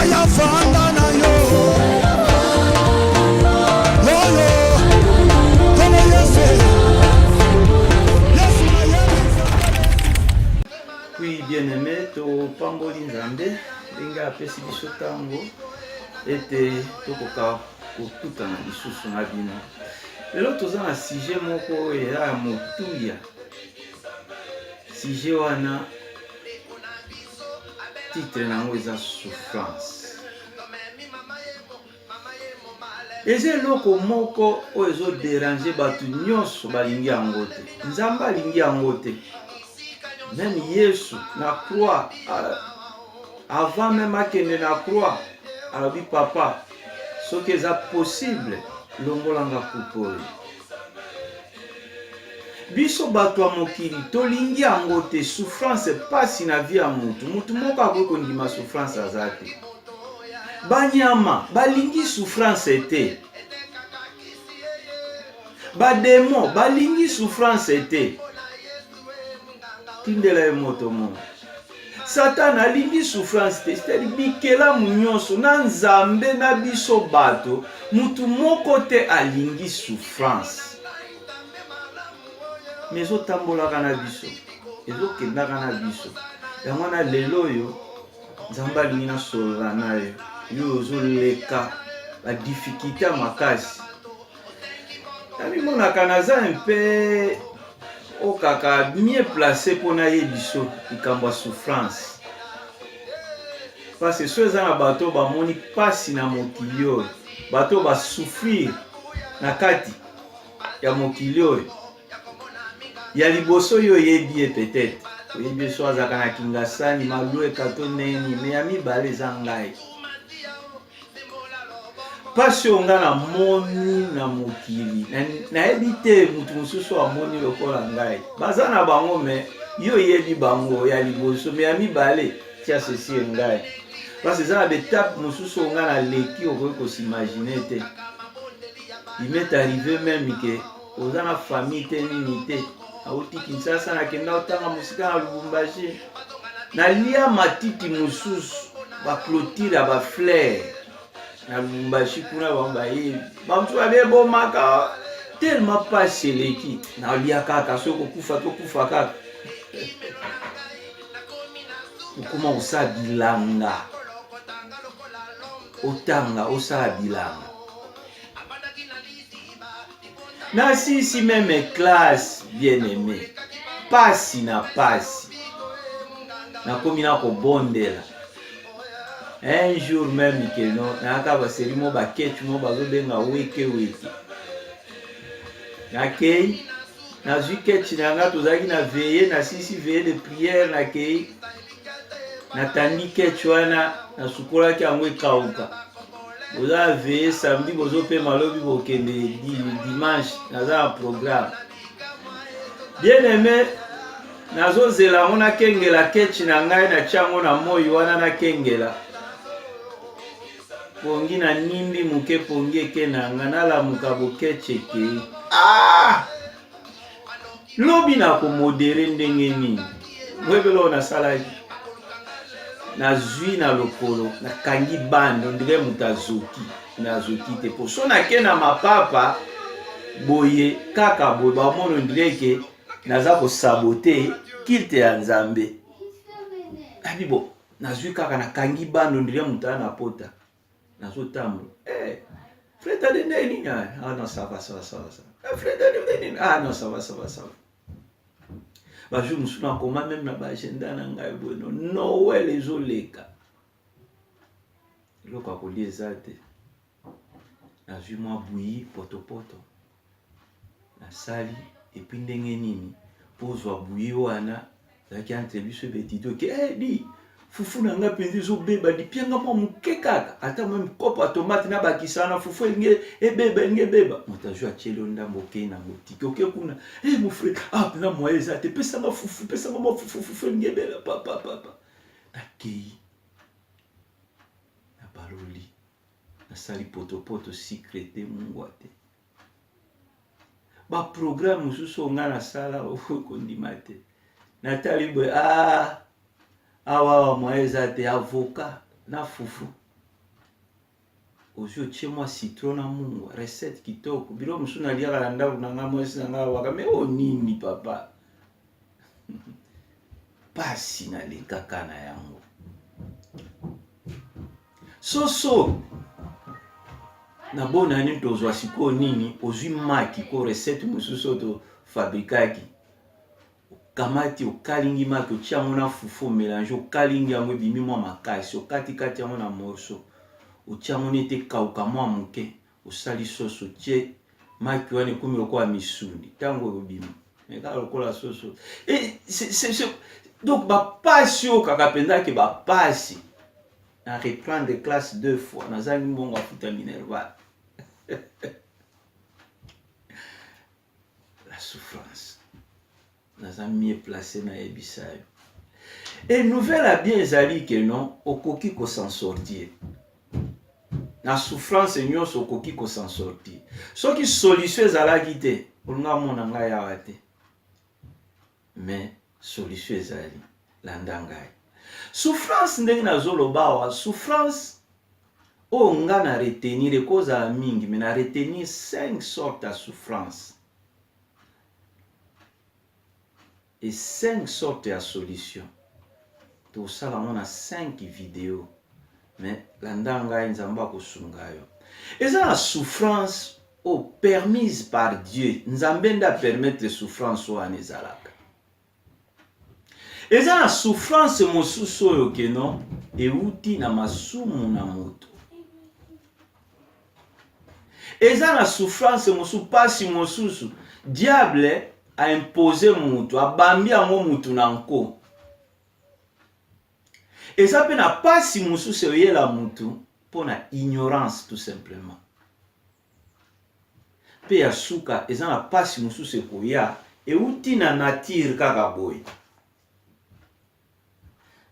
ya fanda na yo. Oui, bien-aimé, to pamboli nzambe, linga apesi biso tango, ete tokoka kokutana lisusu na bino. Lelo toza na sujet moko ya motuya. Sujet wana titre nango eza souffrance. Eza eloko moko oyo ezo déranger bato nyonso balingi yango te. Nzambe alingi yango te. Même Yesu na croix, avant même akende na croix, alobi papa, ce qui est possible, longolanga kupoli. Biso bato ya mokili tolingi yango te, souffrance pasi na vie ya mutu. Mutu moko akoki kondima souffrance aza te. Banyama balingi souffrance te. Bademo balingi souffrance te. Tindela ye moto mo. Satan alingi souffrance te. C'est-à-dire bikela munyonso na nzambe na biso bato. Mutu moko te alingi souffrance. Mais ezo tambolaka na biso. Ezo kendaka na biso. Yango na lelo yo nzambe alingi na solola na yo. Yo ozoleka ba difficulté makasi. Nami monaka naza un peu okaka mieux placé pour na yebiso ikambo souffrance. Parce que ceux eza na bato bamoni pasi na mokili oyo, bato ba souffrir na kati ya mokili oyo. Ya liboso yo yebi peut-être. Oyebi so azaka na Kingasani malue kato neni me ya mibale eza ngai. Pasi onga na moni na mokili na yebi te mutu mosusu amoni lokola ngai. Baza na bango me yo yebi bango ya liboso me ya mibale tia ceci ngai. Parce que ça étape mosusu onga na leki okoki kosimaginer te. Il m'est arrivé même que oza na famille te nini te. Auti Kinshasa na kenda otanga musika na Lubumbashi. Na lia matiti mosusu ba clôture ba fleur. Na Lubumbashi kuna bamba ye. Bamtu abe bomaka tellement pas seleki. Na lia kaka soko kufa to kufa kaka. Ukuma usabilanga. Otanga osabilanga. Na si même classe bien-aimé. Pasi na pasi. Na komi na ko bondela. Un jour même que non, na akaba serimo ba ketu mo bazo benga weke. Na kei na zuketi na nga tozaki na veiller na sisi veiller de prière na kei. Na tandi ketu wana na sukola ki yango ekauka. Boza veiller samedi bozo pe malobi bokende dimanche naza programme. Bien aimé nazo zela mona kengela kechi na ngai na chango na moyi wana na kengela. Pongi na nimbi muke pongi eke na ngana la mukabokeche ke. Ah! Lobi na ko modere ndenge nini. Mwebelo na salaki. Na zui na lokolo na kangi bando ndire mutazoki na zoki te po so na ke na mapapa boye kaka boye ba mono ndire ke naza ko saboter kilte ya Nzambe. Abibo na zui kaka na kangi bando ndire mutana na pota. Nazo tambo. Frère de neni ah non ça va. Frère de neni ah non ça va. Bajou musuna koma même na ba agenda na ngai bueno Noël ezoleka. Loko akoli ezate. Na zui mwa bouilli poto. Na sali et puis ndenge nini pozwa bouilli wana zaki entre biso betito ke di fufu na nga penzi zo beba di pianga mwa muke kaka ata même kopo tomate na bakisana fufu nge beba motajo achelo ndambo ke na motiki oke kuna mon frère ah na moi ezate pesa nga fufu nge bela papa na kei na baloli na sali poto secrete mungwate ba programme mususu nga na sala okondimate natali boy awa mwaeza te avocat na fufu ozwi otie mwa citron na mungwa, recette kitoko. Bilo mosusu naliaka na ndako na nga mwasi na nga waka, me o nini papa? Pasi nalekaka na yango. Soso na bona nini tozwa siko nini, ozwi maki ko recette mosusu to fabrikaki. Kamati okalingi maki otia ngo na fufu mélange, okalingi yango ebimi mwa makasi, okati kati yango na morceau. Otia ngo nete kauka mwa muke, osali soso, tie maki wana ekomi lokola misuni, tango ebimi. Eka lokola soso. Et donc ba pasi o kaka pendaki ba pasi. Na reprendre classe 2 fois, nazangi mbongo afuta Minerval. La souffrance. Naza mieux placé na ebisayo. Et nouvelle a bien ezali que non, okoki ko s'en sortir. Na souffrance nyonso okoki ko s'en sortir. Soki solution ezalaki te, olunga mona ngai awa te. Mais solution ezali landa ngai. Souffrance ndenge nazoloba awa, souffrance o nga na retenir kozala mingi, mais na retenir 5 sortes de souffrance. Et 5 sortes de solutions. Tout ça, on a 5 vidéos. Mais l'andanga nzamba kosungayo. Et ça, la souffrance permise par Dieu. Nzambenda permettre souffrance ou anezalaka. Et ça, la souffrance mosusu oyo ke non, euti na masumu na moto. Et ça, la souffrance mosusu pasi mosusu, diable a imposé mutu, a bambi yango mutu na nko. Et ça peut na pasi mosusu oyela mutu pour na ignorance tout simplement. Pe ya suka eza na pasi mosusu koya euti na nature kaka boy.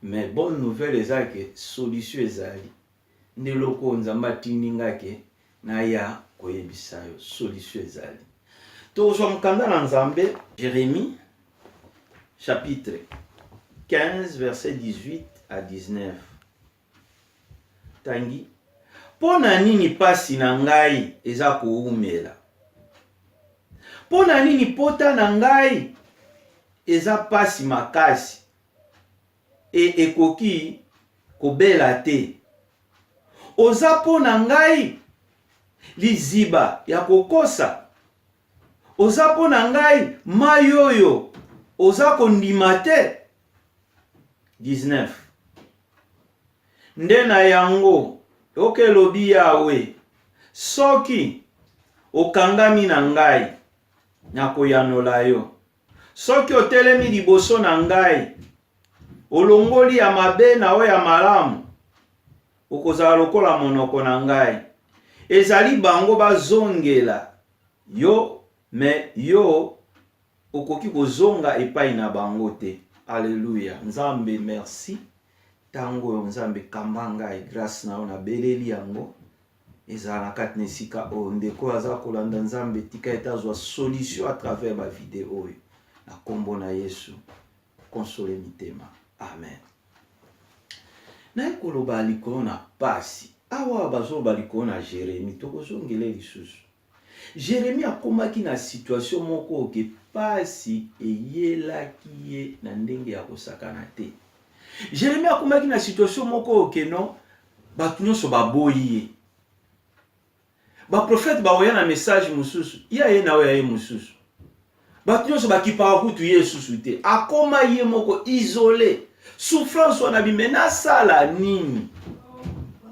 Mais bonne nouvelle eza ke solution ezali. Ndeloko nzamba tininga ke na ya koyebisayo solution ezali. Tozwa mkanda na Nzambe, Jérémie, chapitre 15, verset 18 à 19. Tangi, pona nini pasi na ngai eza koumela? Pona nini pota na ngai eza pasi makasi e ekoki kobela te? Oza pona ngai liziba ya kokosa? Oza pona ngai mayoyo oza kondima te? 19. Nde na yango okelobi Yawe, soki okangami na ngai nakoyanola yo. Soki otelemi liboso na ngai olongoli ya mabe na o ya malamu, okozala lokola monoko na ngai. Ezali bango bazongela yo, mais yo okoki kozonga epai na bango te. Alléluia. Nzambe merci. Tango Nzambe kamba ngai grâce na ona beleli yango. Ezala na kati nesika o ndeko aza kolanda Nzambe tika etazwa solution à travers ma vidéo oyo. Na kombo na Yesu. Console mitema. Amen. Na ekoloba likolo na pasi. Awa bazoba likolo na Jérémie tokozongela lisusu. Jérémie akomaki na situation moko ke pasi eyelaki ye na ndenge ya kosakana te. Jérémie akomaki na situation moko ke non batu nyonso baboyi ye. Ba prophète baoya na message mususu, ya ye na oya ye mususu. Batu nyonso bakipaka kutu ye susu te. Akoma ye moko isolé. Souffrance wana bimena sala nini?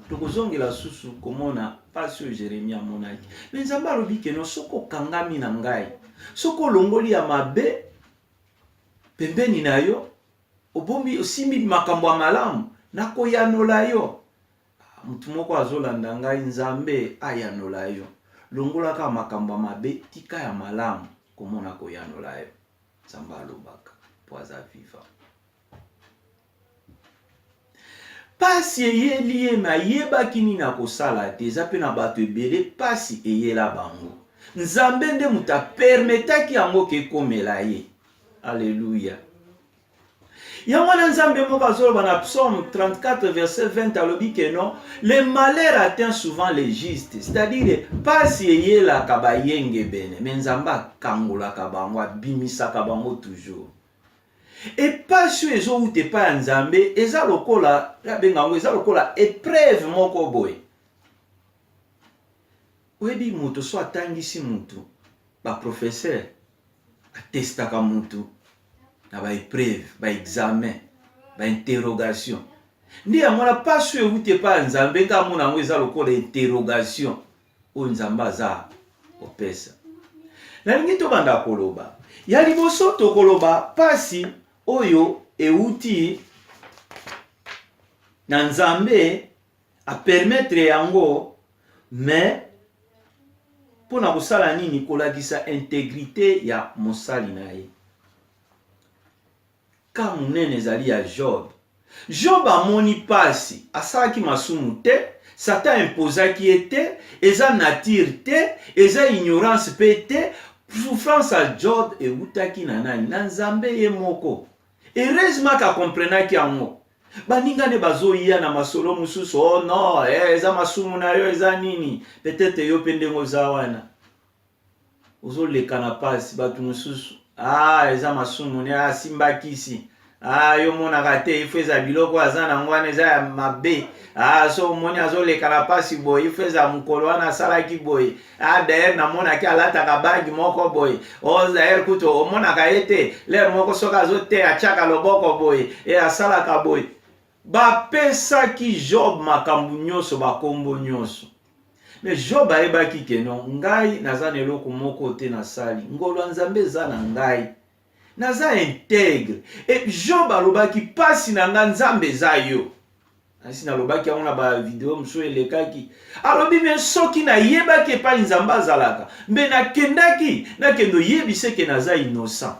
Tokozongela susu komona pasi o Jérémie amonaki. Mais Nzambe alobi ke no soko kangami na ngai, soko longoli ya mabe pembeni na yo, obombi osimbi makambo ya malamu nakoyanola yo. Mutu moko azolanda ngai, Nzambe ayanola yo. Longola ka makambo ya mabe, tika ya malamu komona koyanola yo. Nzambe alobaka po aza vivant. Pasi eyeli ye na yebaki nini akosala te, eza pe na bato ebele pasi eyela bango. Nzambe nde muta permetaki yango ke komela ye. Alléluia. Yamwana nzambe moka zolo na Psaume 34 verset 20 alobi que non, le malheur atteint souvent les justes, c'est-à-dire pasi yela kabayenge bene, mais nzamba kangola kabango bimisa kabango toujours. Et pas sur les autres ou pas nzambe, eza lokola, bengango eza lokola épreuve moko boy. Webi mutu so atangisi mutu, ba professeur attestaka mutu na ba épreuve, ba examen, ba interrogation. Ndi amona pas sur ou pas nzambe ka mona ngo eza lokola interrogation o nzamba za opesa. Na lingi to banda koloba. Ya liboso to koloba pasi oyo euti na nzambe a permettre yango mais pona kosala nini kolakisa intégrité ya mosali na ye. Ka munene ezali ya Job. Job amoni pasi asalaki masumu te, Satan imposaki ye te, eza nature te, eza ignorance pe te, souffrance à Job eutaki na nani na nzambe ye moko. Heureusement ka comprenaki yango. Baninga ne bazoya na masolo mususu, oh non, eza masumu na yo eza nini, peut-être yo pendengo za wana. Ozo leka na pasi batu mususu, eza masumu ne simbakisi. Yo mona kate ifeza biloko azana ngwana eza ya mabe. So moni azo leka na pasi boy ifeza mukolo wana salaki boy. D'ailleurs na mona ki alata ka bagi moko boy. D'ailleurs kuto mona ka ete le moko soka zo te achaka loboko boy e asala ka boy. Ba pesa ki Job makambu nyonso ba kombo nyonso. Mais Job ayebaki ke non ngai nazana eloko moko te na sali. Ngolo nzambe za na ngai. Naza intègre. Et Job alobaki pasi na nga nzambe za yo. Asi na lobaki ona ba video mso elekaki. Alobi men soki na yebaki pa nzamba azalaka. Mbe na kendaki na kendo yebise ke naza innocent.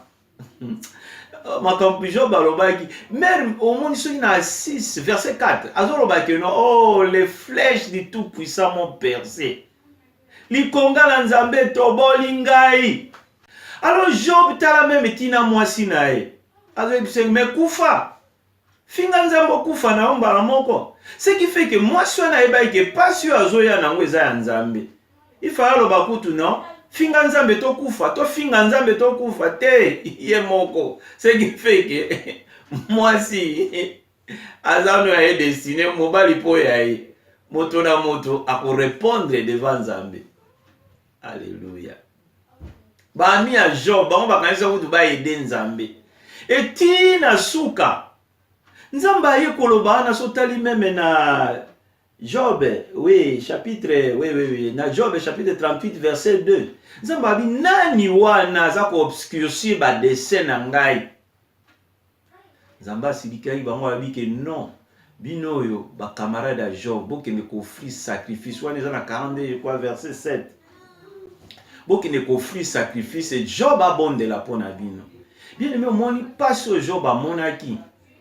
Makampu Job alobaki même au monde soki na 6 verset 4. Azolobaki no oh les flèches du tout puissant m'ont percé. Likonga na nzambe toboli ngai. Alors Job tala même tina mwasi nae. Azo me kufa. Finga nzambo kufa na omba la moko. Ce qui fait que mwasi wana eba ke pasio azoya na ngweza ya nzambe. Ifa alo bakutu non. Finga nzambe to kufa, to finga nzambe to kufa te ye moko. Ce qui fait que mwasi azano ya destiné mobali po ya ye. Moto na moto ako répondre devant nzambe. Alléluia. Bami ya Job, bango bakanisa kutu ba ede nzambe. Eti na suka. Nzamba ye koloba na sotali meme na Job, oui, chapitre, oui, na Job chapitre 38 verset 2. Nzamba bi nani wana za ko obscurcir ba dessin na ngai. Nzamba sibikai bango abi ke non. Bino yo ba camarade ya Job, boke ne ko offrir sacrifice wana za na 42 quoi verset 7. Boki ne offrir sacrifice et Job abonde la pona bino. Bien aimé, moni pas sur Job a monaki.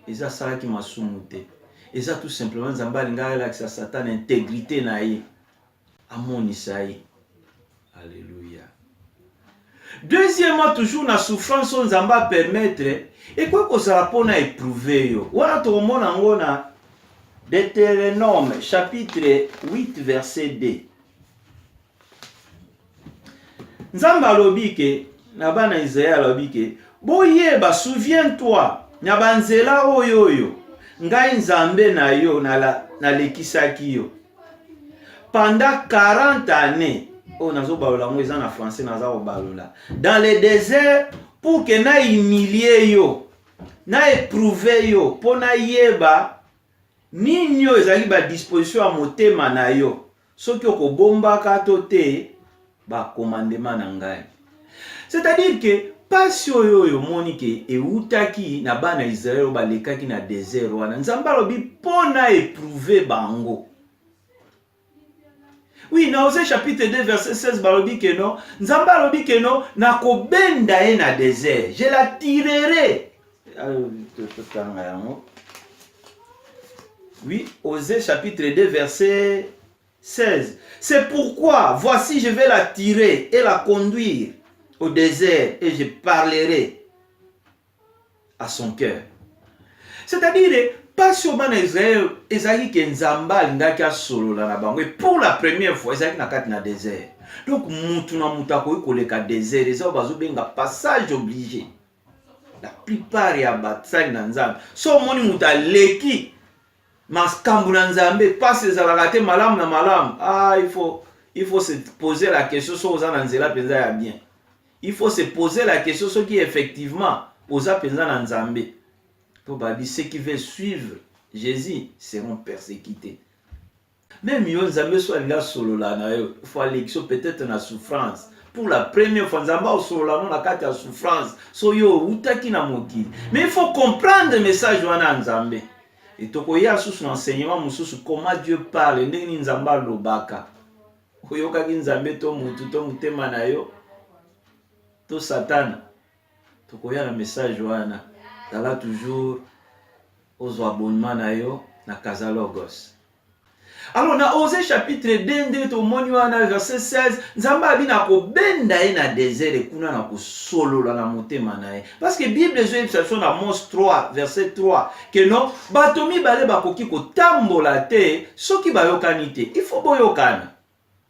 Eza salaki masumute. Eza tout simplement nzamba linga la sa Satan intégrité na ye. Amoni saï. Alléluia. Deuxièmement, toujours na souffrance nzamba permettre et quoi que ça pona éprouver yo. Wana to mona ngona Deutéronome chapitre 8 verset 2. Nzamba lobike na bana Israël lobike boyeba souviens-toi na banzela oyo ngai nzambe na yo na lekisaki yo pendant 40 années on nazo balola ngo eza na français naza ko balola dans le désert pour que na humilier yo na éprouver yo pona yeba nini yo ezali ba disposition à motema na yo soki okobombaka to te ba commandement na ngai. C'est-à-dire que pasi oyo monike eutaki na bana Israël ba lekaki na désert wana nzamba lobi pona éprouver bango. Oui, dans Osée chapitre 2 verset 16 balobi que non, nzamba lobi que non na kobenda e na désert, je la tirerai. Oui, Osée chapitre 2 verset 16. C'est pourquoi, voici, je vais la tirer et la conduire au désert et je parlerai à son cœur. C'est-à-dire, pas sur ban Israël, ezali ke nzamba lindaki asolola na bango. Et pour la première fois, ezali na kati na désert. Donc, mutu na mutu akoki koleka désert, ezali bazobenga passage obligé. La plupart ya batsali na nzambe. So moni mutu aleki maskambu na nzambe, passe ezalaka te malamu na malamu. Ah, il faut se poser la question so oza na nzela penza ya bien. Il faut se poser la question ce qui effectivement oza penza na nzambe. Ceux qui veulent suivre Jésus seront persécutés. Même si Nzambe soit là solo là, il faut aller peut-être na souffrance. Pour la première fois, Nzamba solo là, on a carte à souffrance. So yo utaki na mokili. Mais il faut comprendre le message wana Nzambe. Et tokoya sous l'enseignement mususu comment Dieu parle ndeni Nzamba lobaka. Oyoka ki Nzambe to mutu to mutema na yo. To Satan. Tokoya na message wana. Là toujours aux abonnements na yo na Kazalogos. Alors na Osée chapitre 2 to moni wana verset 16 Nzamba bina ko benda na désert kuna na ko solola na motema na ye. Parce que Bible zo exception na Amos 3 verset 3 que non batomi bale bakoki ko tambola te soki bayokani te. Il faut boyokana.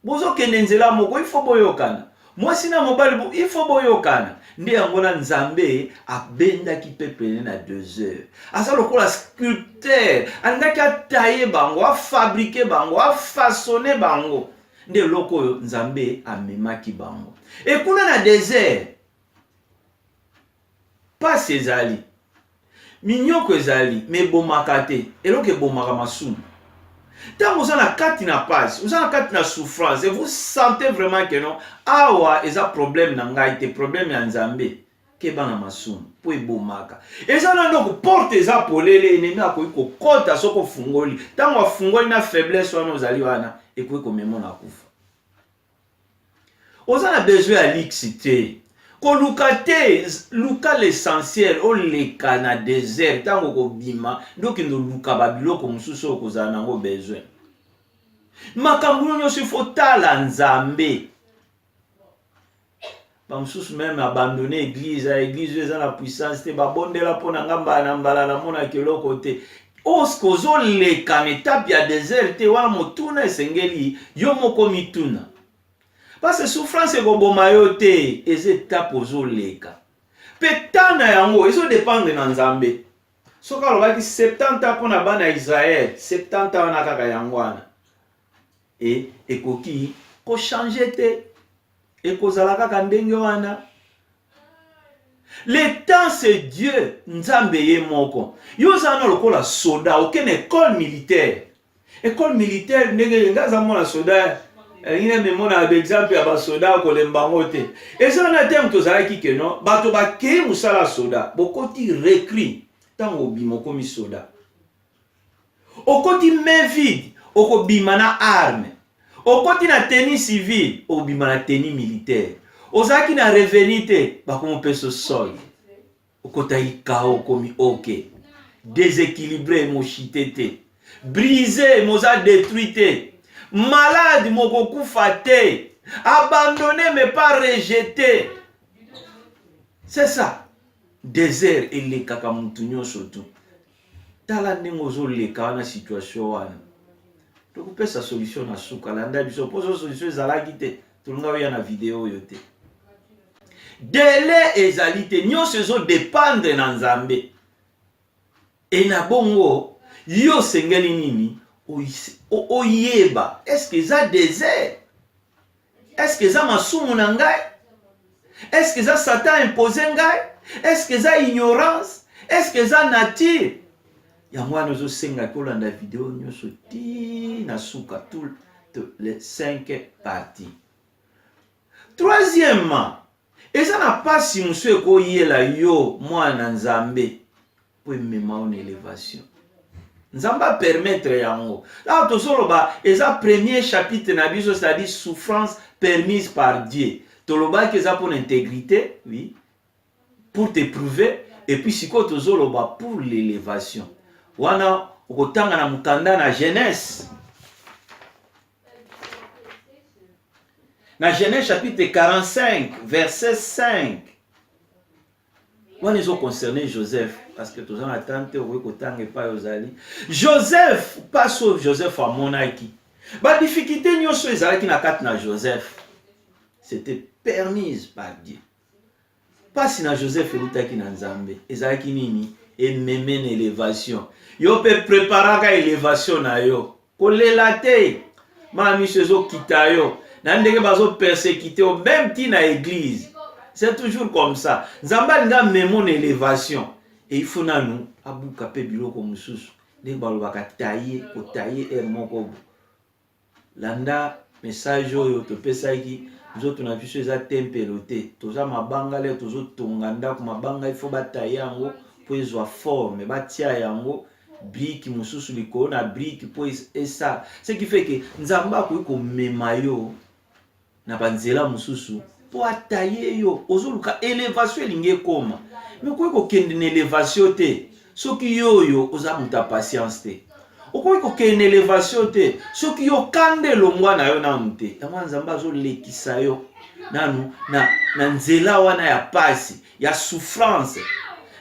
Bozo kende nzela moko il faut boyokana. Moi sina mobali il faut boyokana. Nde yango Nzambe abendaki pepele na 2 heures. Asa lokola sculpteur, andaki ataye bango, fabriquer bango, façonner bango. Nde loko Nzambe amemaki bango. Et kuna na désert, pas ezali. Minyoko ezali, mais bomaka te. Eloko bomaka masumu. Tant vous avez kati na passe, vous avez kati na souffrance, et vous sentez vraiment que non, awa eza problème na ngai te, problème ya Nzambe, ke bana masumu, po ebomaka. Eza na ndoko porte eza polele, ennemi akoki ko kota soko fungoli, tango afungoli na faiblesse wana ozali wana, ekoki ko memo na kufa. Oza na besoin ya lixité. Ko luka te, luka l'essentiel, o leka na désert, tango ko bima, donc no luka babiloko mususu okozala nango besoin. Makambo nyonso faut tala Nzambe. Ba mususu même abandonner église eza na puissance te, ba bondela pona ngamba na mbala na mona keloko te. Osko zo leka na étape ya désert te wana motuna esengeli yo moko mituna. Parce que souffrance est bomayote et ces étapes aux leka. Petana yango, ils ont dépendre de Nzambe. So ka loba ki 70 ans pour na bana Israël, 70 ans na kaka yangwana. Et ekoki ko changer te et ko zalaka ka ndenge wana. Le temps c'est Dieu, Nzambe ye moko. Yo zana lokola soda, aucune école militaire. École militaire ndenge ngaza mona soda. Il y a un exemple ya basoda ko lembango te. Et ça na terme to zalaki ke non, bato ba ke musala soda, bokoti recri tango bimoko mi soda. Okoti main vide, okobima na arme. Okoti na tenue civile, okobima na tenue militaire. Ozaki na revenu te, bakomo peso sol. Okota ikao komi ok. Déséquilibré mo chitete. Brisé moza détruité. Malade moko kufa te, abandonné mais pas rejeté. C'est ça. Désert et les kakamutunyo surtout. Tala nengozo le kana situation wana. Donc peut sa solution na suka landa biso poso solution ezalaki te. Tulunga ya na vidéo yote. Délai ezalite nyonso zo dépendre na Nzambe. Et na bongo yo sengeli nini? Oyeba, est-ce que ça désert? Est-ce que ça masumu na ngai? Est-ce que ça Satan imposé ngai? Est-ce que ça ignorance? Est-ce que ça nature? Yango wana zo senga kolanda vidéo nyoso ti na suka toutes les 5 parties. Troisièmement, eza na pasi musu ko yela yo mwana Nzambe po mema en élévation. Nzamba permettre yango. Là tozoloba eza premier chapitre na biso, c'est-à-dire souffrance permise par Dieu. Toloba que ça pour l'intégrité, oui, pour t'éprouver, et puis siko tozoloba pour l'élévation. Wana okotanga na mukanda na Genèse. Na Genèse chapitre 45 verset 5. Wana ils ont concerné Joseph. parce que tous en attente oui kotange pas ozali Joseph pas sauf Joseph a monaki ba difficulté nyonso ezalaki na kati na Joseph c'était permise par Dieu. Pasi na Joseph elutaki na Nzambe ezalaki nini ememe na élévation yo pe préparaka élévation na yo kolela te mami sezo kita yo na ndenge bazo persécuter au même ti na église. C'est toujours comme ça. Nzambe alinga memo na élévation et il faut nanu abuka pe biloko mususu ndenge balobaka tailler kotailler moko landa message oyo topesaki nzoto na biso eza tempelo te toza mabanga le tozo tonga ndako mabanga il faut batailler yango po ezwa forme batia yango brique mususu likolo na brique po esa ce qui fait que nzambe akoki komema yo na banzela mususu po atailler yo ozoluka élévation elingi ekoma mais okoki kokende na élévation te soki yoyo oza muta patience te okoki kokende élévation te soki yo kande longwa na yo nanu te yango nzambe azolekisa yo nanu na nzela wana ya pasi ya souffrance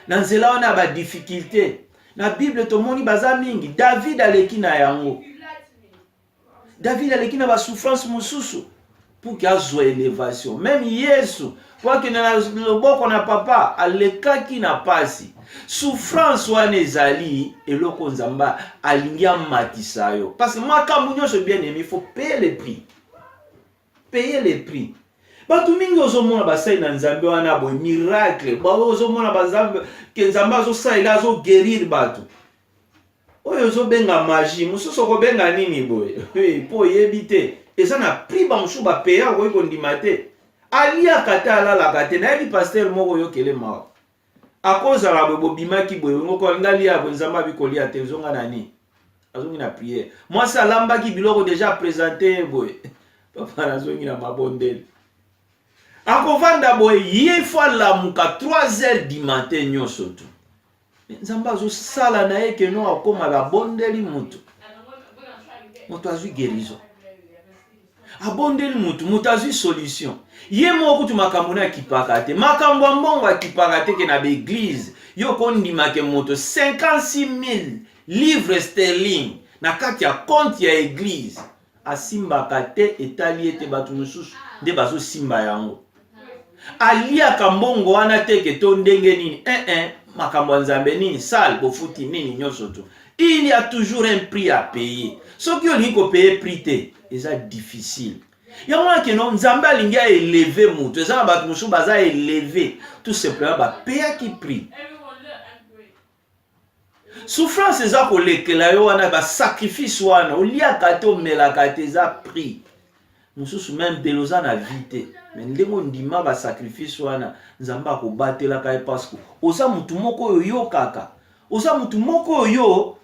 na nzela wana ya badifficulté. Na Bible tomoni baza mingi David aleki na yango David aleki na basouffrance mususu pour qu'il azwa élévation. Même Yesu po akende na loboko na papa alekaki na pasi souffrance wana ezali eloko nzambe alingi amatisa yo parce que makambo nyonso bien aimé il faut payer le prix. Payer le prix. Batu mingi ozomona basai na nzambe wana boy miracle ba ozomona bazambe ke nzambe azosala azo guérir batu oyo ozobenga magie mususu kobenga nini boy po yebite eza na prix ba musu ba payer ko kondima te alia kata alala kate na yebi pasteur moko yokele mawa akoza la bobimaki boy ngoko ngali ya nzambe bikolia te zonga nani azongi na prière moi ça lambaki biloko déjà présenté boy papa nazongi na mabondeli akovanda boy ye fois lamuka 3h du matin nyonso tu nzambe azosala na ye ke no akoma babondeli mutu moto azwi guérison abondeli mutu azwi solution ye moko tu makambo na kipaka te makambo ya mbongo akipaka te ke na baeglise yo kondima ke moto 56 000 livres sterling na kati ya compte ya église asimbaka te etali ete bato mosusu nde bazosimba yango aliaka mbongo wana te ke to ndenge nini makambo ya nzambe nini sale bofuti nini nyonso tu il y a toujours un prix à payer soki olingi kopaye prix te eza difficile yango wana keno nzambe alingi aeleve moto eza na bato mosusu baza eleve tout simplement bapeyaki prix. Souffrance eza kolekela yo wana basacrifice wana oliaka te omelaka te eza prix mosusu même beloza na vie te mais ndenge ondima basacrifice wana nzambe akobatelaka ye parce que oza mutu moko oyo oyokaka oza mutu moko oyo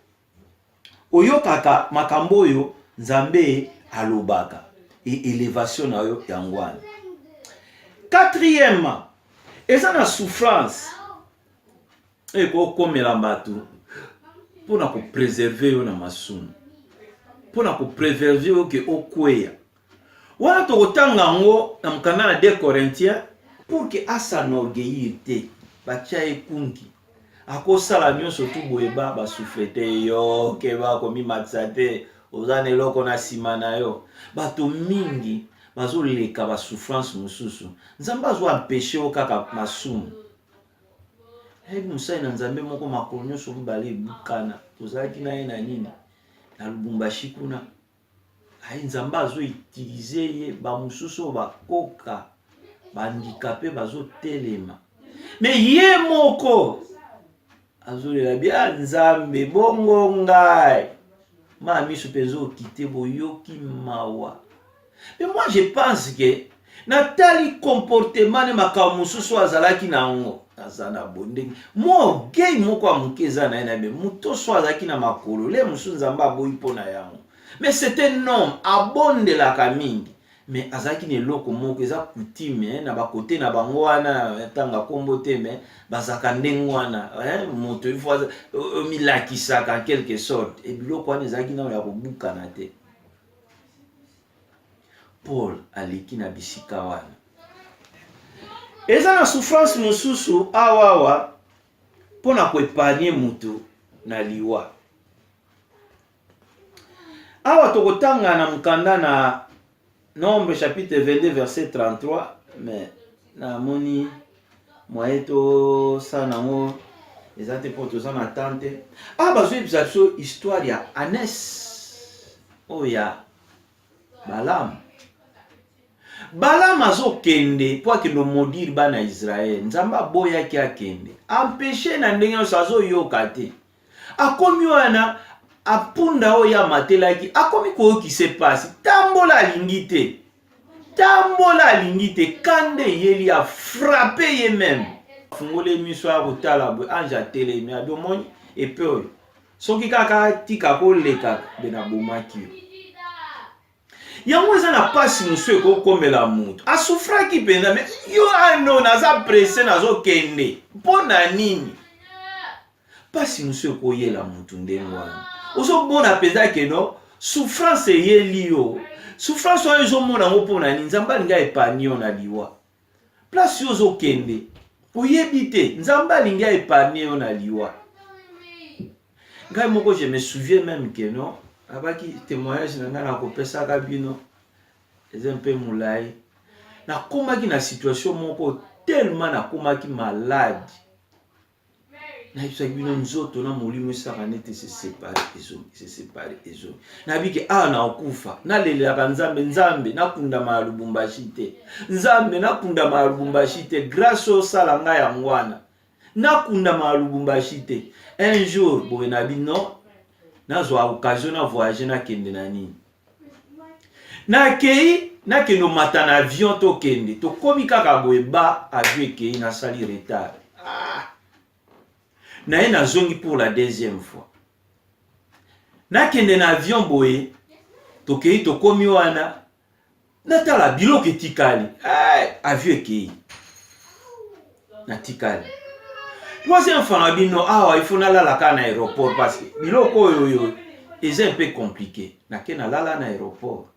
oyokaka makambo oyo nzambe alobaka et élévation na yo yango wana. Quatrièmement eza na souffrance ekokomela bato mpona kopréserve yo na masumu mpona kopréserve yo ke okweya wana tokotanga yango na mokanda na 2 Corinthiens pour que asanorgueillir te batia ekungi akosala nyonso tu boyeba basouffre te yo ke bakomimatisa te oza na eloko na nsima na yo bato mingi bazoleka basouffrance mosusu nzambe azwa empêche yo kaka masumu ebi mosali na nzambe moko makolo nyonso mibale ebukana tozalaki na ye na nini na Lubumbashi kuna ayi nzambe azoutilize ye bamosusu bakoka bandikape bazotelema mais ye moko azolela bia nzambe bongo ngai ma miso mpenza okite boyoki mawa. Mais moi je pense que natali comportement ne makambo mosusu azalaki nango azana bondenge mo gay moko amuke eza na ye na be moto so azalaki na makolo le mosusu nzambe aboyi mpona yango mais c'est un homme abondelaka mingi mais azalaki na eloko moko eza coutume na bakote na bango wana tanga kombo te mais bazaka ndenge wana moto il faut milakisaka en quelque sorte et biloko wana ezalaki nano ya kobukana te. Paul aleki na bisika wana eza na souffrance mosusu awawa pona koepanie mutu na liwa. Awa tokotanga na mukanda na Nombre chapitre 22 verset 33, mais na moni moyeto sanango ezate pour tous en attente. Bazo biso histoire ya Anes oya Balaam. Balaam azokende po akendo modiri bana Israël. Nzamba boya ki akende. Empêcher na ndenge no sazo yoka te. Akomi wana apunda oya matelaki akomi ko ki se passe. Tambola lingite. Tambola lingite kande yeli a frappé ye même. Fungole miso a kotala bo anja tele mi adomoni epe. Soki kaka tika ko leka bena bomaki. Yango eza na pasi musu ekokomela mutu asufraki penza me yo ano naza presse nazo kende mpona nini pasi musu ekoyela mutu ndenge wana ozomona penza keno souffrance eyeli yo souffrance oyo ezomona ngo mpona nini nzambe alingi aepani yo na liwa place yo ozokende oyebi te nzambe alingi aepani yo na liwa. Ngai moko je me souviens même que non abaki témoignage na ngana kopesa kabino ezempe mulai na komaki na situation moko tellement na komaki malade na ibisa bino nzoto na molimo saka nete se séparer ezo na biki na okufa na lelaka nzambe na kunda ma Lubumbashi te nzambe na kunda ma Lubumbashi te grâce au salanga ya ngwana na kunda ma Lubumbashi te. Un jour boye na bino nazwa occasion na voyager na kende na nini na kei na kendo mata na avion to kende to komi kaka boye ba avion kei na sali retard na ye na zongi pour la deuxième fois na kende na avion boye to kei to komi wana na tala biloko etikali avion kei na tikali. Troisième fois, il faut aller à l'aéroport parce que c'est un peu compliqué. Il faut aller à l'aéroport.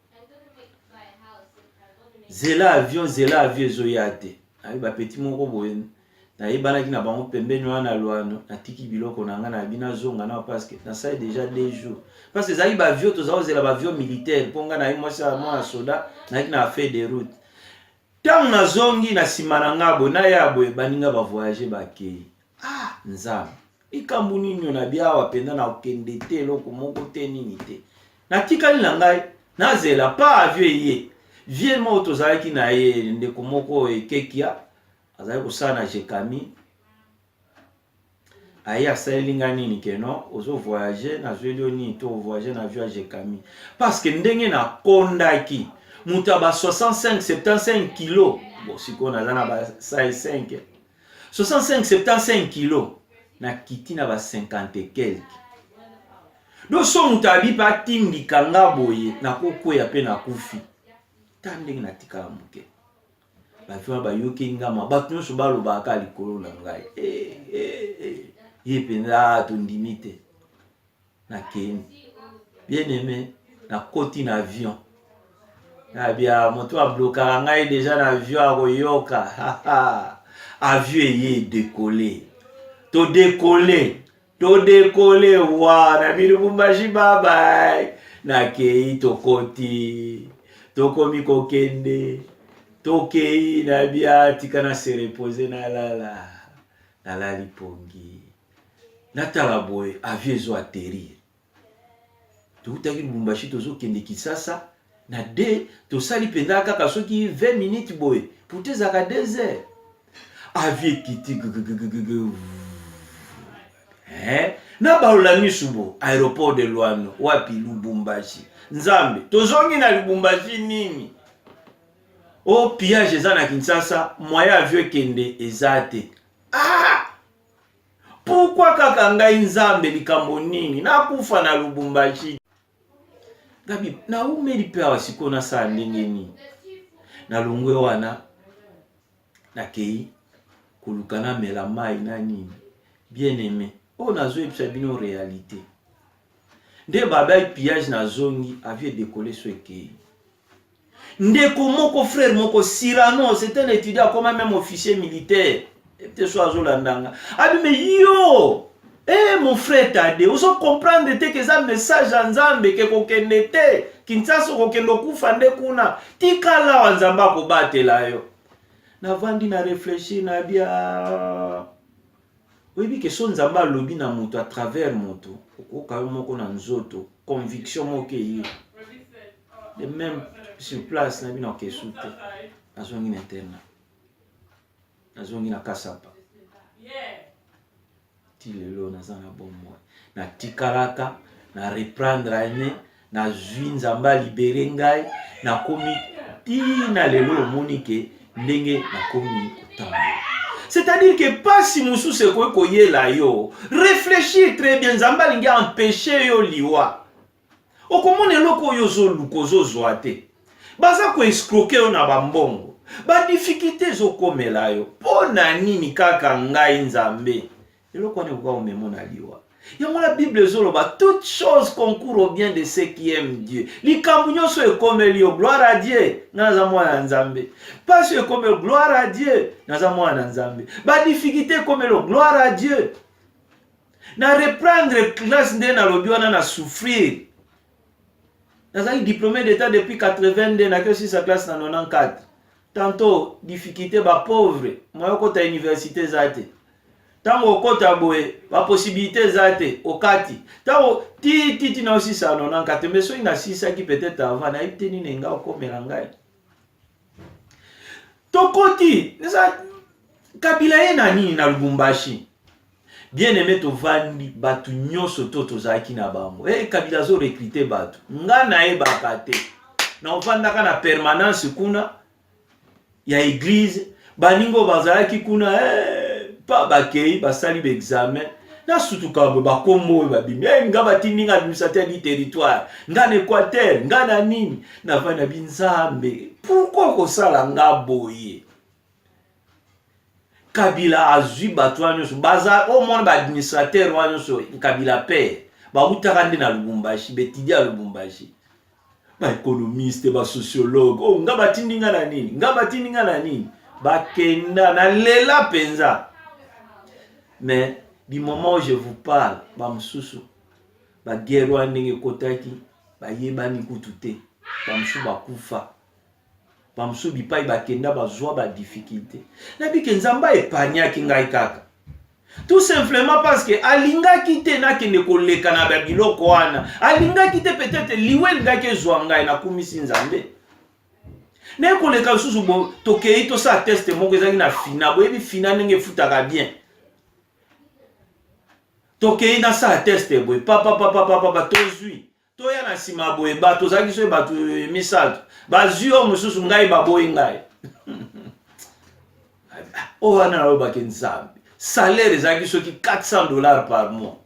Zela avion, zoyate. Il y a petit moko boyen. Na yebana ki na bango pembeni wana loano na tiki biloko na nga na bina zonga na parce que na ça déjà 2 jours. Parce que ça y avion to za zela avion militaire ponga na moi ça moi soda na ki na fait des routes. Tant na zongi na simana ngabo na yabo baninga ba voyager ba kei. Nzambe ikambu nini na bia wapenda na okende te loko moko te nini te na tikali na ngai nazela pa avion ye vie mo tozalaki na ye ndeko moko ekekia azali kosala na jekami aya salinga nini keno ozo voyager na zwelio ni to voyager na avion jekami parce que ndenge na kondaki mutaba 65 75 kilo bon siko na zana ba 5 65-75 kilos na kiti na ba 50 et quelques. Donc so mutabi pa tindi kanga boye na kokoya pe na kufi. Tandenge na tika muke. Ba fima ba yoke ngama ba nyonso ba loba ka likolo na ngai. Ye penza to ndimite. Na keni. Bien aimé na koti na avion. Na bia moto a bloqué ngai déjà na avion a koyoka. Avion est décollé. To décollé, wa na Lubumbashi bye na kei to koti, to komi kokende, to kei na bia tika se reposer na la lipongi. Na tala boy avion zo atterrir. To utaki Lubumbashi to zo kende Kisasa na to sali penda kaka soki 20 minutes boy. Pour te zaka 2 heures. Avion kiti na baola misubo aéroport de Luano wapi Lubumbashi nzambe tozongi na Lubumbashi nini o pillage eza na Kinshasa moyen avion kende ezate pourquoi kaka ngai nzambe likambo nini nakufa na Lubumbashi gabi na umeli pe awasiko na sa ndenge nini na longwe wana na kei kulukana mela mai na nini bien aimé on a joué bino réalité nde baba pillage na zongi avait décollé sur kei ndeko moko frère moko Cyrano c'est un étudiant comme même officier militaire te so azolandanga abi me yo mon frère Tade ozo comprendre te que ça message ya Nzambe ke kokende te Kinshasa kokende okufa nde kuna tikala wa Nzambe akobatela yo navandi na réfléchir na bia oyebi ke so Nzambe alobi na moto à travers moto okoka moko na nzoto conviction moko ye de même sur place na bino kesute azongi na interna azongi na kasapa ti lelo naza na bomoi na tikalaka na reprendre ane na zwi Nzambe libéré ngai na komi ti na lelo omoni ke ndenge na komi kotambola. C'est-à-dire que pas si musu se koyela yo réfléchir très bien Nzambe alingi empêcher yo liwa okomona eloko yo zoluka ozozwa te baza ko escroquer yo na bambongo ba difficulté zokomela yo pona nini kaka ngai Nzambe eloko ne kwa omemona liwa yango la Bible ezoloba toute chose concourt au bien de ceux qui aiment Dieu likambu nyonso ekomeli yo gloire à Dieu naza mwana Nzambe parce que comme gloire à Dieu naza mwana Nzambe ba difficulté komelo gloire à Dieu na reprendre classe nde na lobi wana na souffrir nazali diplômé d'état depuis 82 na kesi sa classe na 94 tantôt difficulté ba pauvre moi kota université zate tango kota boye ba possibilité zate okati tango ti na aussi sa 94 mais so ina sisa qui peut-être avant na iteni nenga okomela ngai tokoti neza kabila ye na nini na Lubumbashi bien aimé to vandi batu nyoso toto zaki na bango kabila zo recruter batu nga na e bakate na ovandaka na permanence kuna ya église baningo bazalaki kuna pa bakei basali ba examen na sutuka bo bakombo babimi nga batindinga administrateur du territoire nga na Équateur nga na nini na vana binzambe pourquoi ko sala nga boye Kabila azui batu wanyoso baza au moins ba administrateur wanyoso Kabila père ba utakande na Lubumbashi betidia Lubumbashi ba économiste ba sociologue nga batindinga na nini bakenda na lela penza mais du moment où je vous parle ba msusu ba guerre wanenge kotaki ba yebani kutute ba msusu bakufa bamsu bipai bakenda bazwa ba difficulté na bike Nzamba epanyaki ngai kaka tout simplement parce que alinga kite na kende koleka na babiloko wana alinga kite peut-être liwe ngake zwa ngai na kumisi Nzambe ne koleka susu bo tokei to sa test moko ezaki na fina boyebi fina ndenge futaka bien tokei na sa test boye papa tozui toya na sima boye bato zaki so bato misato bazio mususu ngai baboyi ngai o wana na ba Nzambe salaire zaki so ki $400 par mois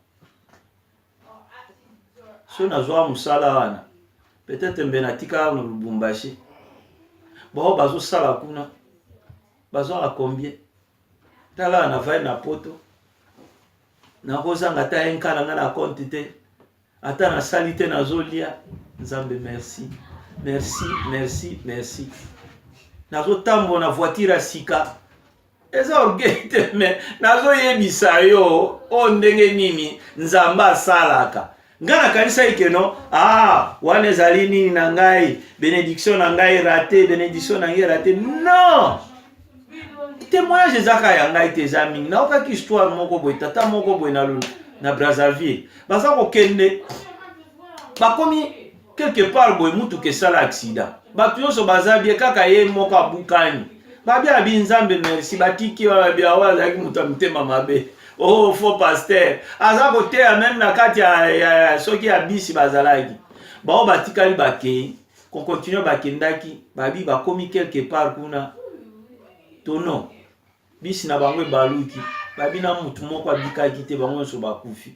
so na zo musala wana peut-être mbenatika na Lubumbashi bo bazo sala kuna bazo a combien tala na vai na poto na kozanga ta enkala na compte te ata na salite na zolia Nzambe merci nazo tambo na voiture sika eza orgueil mais nazo yebisa yo o ndenge nini Nzambe asalaka ngana kanisa ikeno wana ezali nini na ngai bénédiction na ngai raté non témoignage ezaka ya ngai te za mingi na okaki histoire moko boye tata moko boye na Brazzaville baza kokende bakomi quelque part boye mutu ke sala accident batu nyonso baza bie kaka ye moko abukani babia Nzambe merci batiki babia wala ki mutu mtema mabe faux pasteur aza koteya même na kati ya soki ya bisi bazalaki bao batikali bakei kon continue bakendaki babi bakomi quelque part kuna tono bisi na bango baluki babi na mutu moko abikaki te bango so bakufi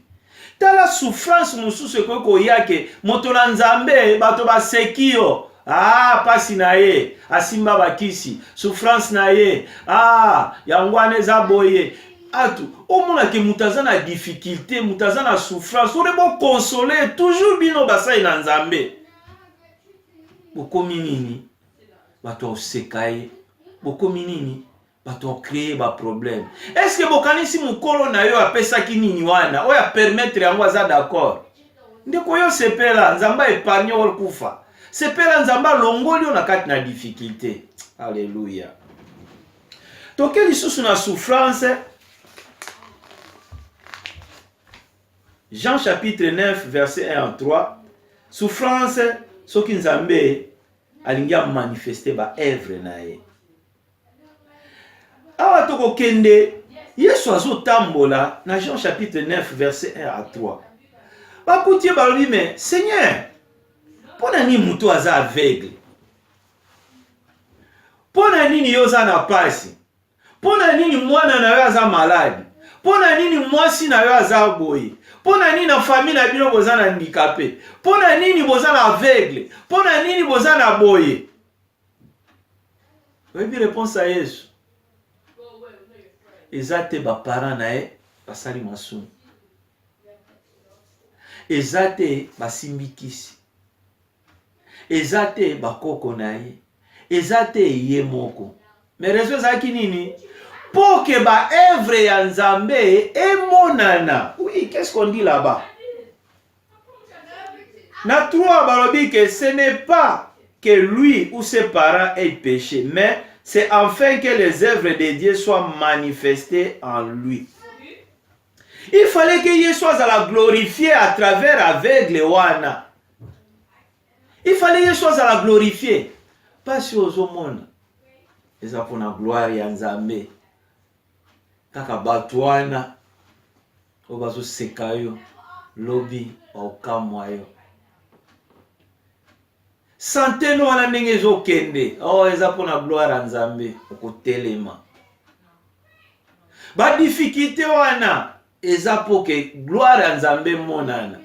tala souffrance mususu ko yake moto na Nzambe bato basekio pasi na ye asimba bakisi souffrance na ye yangwane za boye atu omona ke mutazana difficulté mutazana souffrance ore bo consoler toujours bino basai na Nzambe bokomi nini bato osekaye bokomi nini bato créer ba problème. Est-ce que bokanisi mukolo na yo apesa kinini wana oya permettre yango aza d'accord? Ndeko yo sepela nzamba épargne ol kufa. Sepela nzamba longoli na kati na difficulté. Alléluia. Toke lisusu na souffrance. Jean chapitre 9 verset 1 à 3. Souffrance soki nzambe alingi manifester ba œuvre na ye. Awa toko kende Yesu azotambola na Jean chapitre 9 verset 1 à 3. Bakutie balobi mais Seigneur, pona nini mutu aza aveugle? Pona nini yoza na pasi? Pona nini mwana na yo aza malade? Pona nini mwasi na yo aza boye? Pona nini na famille na bino boza na handicapé? Pona nini boza na aveugle? Pona nini boza na boye? Oyebi réponse à Yesu. Eza te ba parents na ye basali masumu. Eza te basimbi kisi. Eza te bakoko na ye. Eza te ye moko. Mais raison ezalaki nini? Pour que ba œuvre ya Nzambe emonana. Oui, qu'est-ce qu'on dit là-bas? Na trois balobi que ce n'est pas que lui ou ses parents aient péché, mais c'est afin que les œuvres de Dieu soient manifestées en lui. Il fallait que Dieu soit à la glorifier à travers aveugle wana. Il fallait que Dieu soit à la glorifier. Pas si aux hommes. Et ça pour la gloire ya Nzambe. Kaka batwana. Obazo sekayo. Lobi okamwayo. Santé no wana ndenge zo kende. Oh eza pour la gloire ya Nzambe. Okotelema. Ba difficulté wana. Eza pour que gloire ya Nzambe monana.